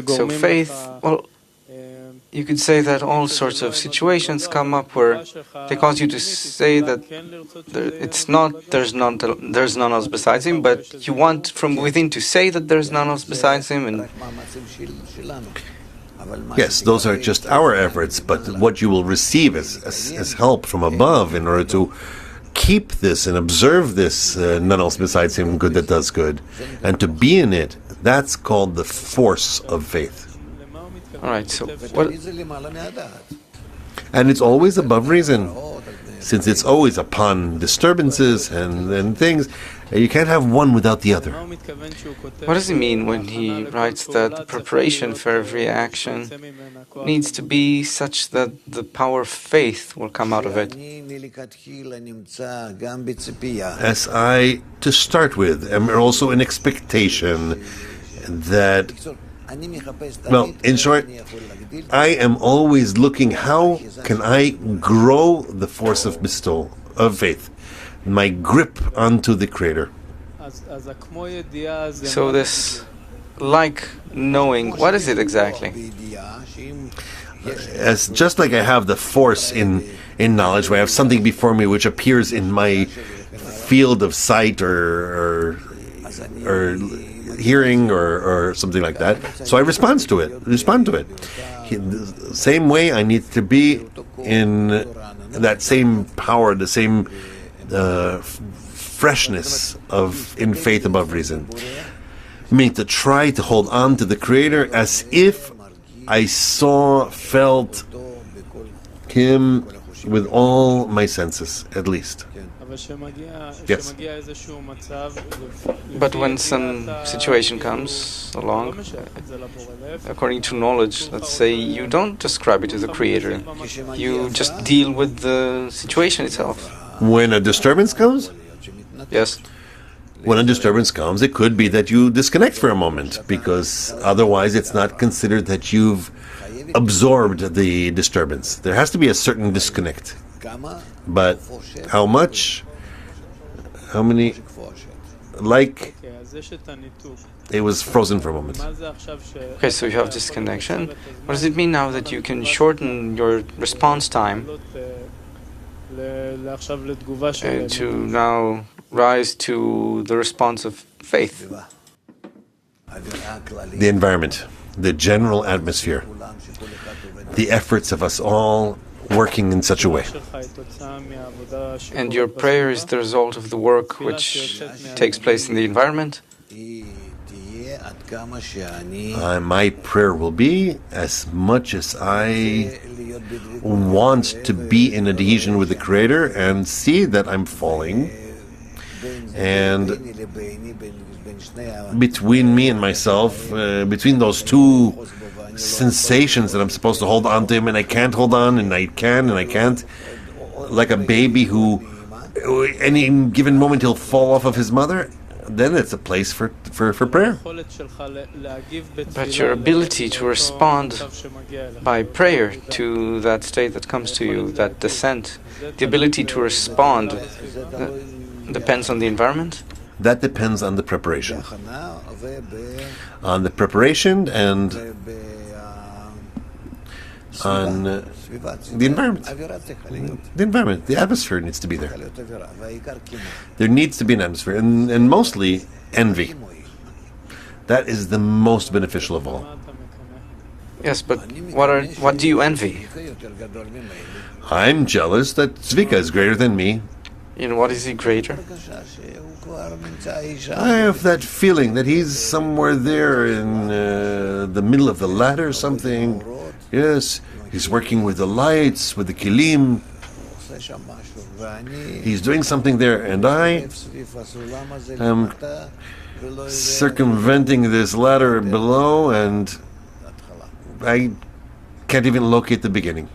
So faith, well, you could say that all sorts of situations come up where they cause you to say that there's none else besides him, but you want from within to say that there's none else besides him, and yes, those are just our efforts, but what you will receive as help from above in order to keep this and observe this none else besides him good that does good, and to be in it, that's called the force of faith. All right, so what? And it's always above reason, since it's always upon disturbances and things. You can't have one without the other. What does he mean when he writes that the preparation for every action needs to be such that the power of faith will come out of it? As I, to start with, am also in expectation that, well, in short, I am always looking how can I grow the force of bestowal, of faith, my grip onto the Creator. So this like knowing, what is it exactly? As just like I have the force in knowledge, where I have something before me which appears in my field of sight or hearing or something like that, so I respond to it. The same way I need to be in that same power, the same freshness in faith above reason. Meaning to try to hold on to the Creator as if I felt Him with all my senses, at least. Yes. But when some situation comes along, according to knowledge, let's say you don't describe it to the Creator, you just deal with the situation itself. When a disturbance comes? Yes. When a disturbance comes, it could be that you disconnect for a moment, because otherwise it's not considered that you've absorbed the disturbance. There has to be a certain disconnect. But how much? How many? Like, it was frozen for a moment. Okay, so you have this connection. What does it mean now that you can shorten your response time to now rise to the response of faith? The environment, the general atmosphere, the efforts of us all working in such a way. And your prayer is the result of the work which takes place in the environment? My prayer will be, as much as I want to be in adhesion with the Creator and see that I'm falling, and between me and myself, between those two sensations that I'm supposed to hold on to Him and I can't hold on, and I can and I can't, like a baby who any given moment he'll fall off of his mother, then it's a place for prayer. But your ability to respond by prayer to that state that comes to you, that descent, the ability to respond depends on the environment? That depends on the preparation. On the preparation and on the environment. The environment, the atmosphere needs to be there. There needs to be an atmosphere, and mostly envy. That is the most beneficial of all. Yes, but what do you envy? I'm jealous that Zvika is greater than me. In what is he greater? I have that feeling that he's somewhere there in the middle of the ladder or something. Yes, he's working with the lights, with the kilim. He's doing something there, and I am circumventing this ladder below, and I can't even locate the beginning.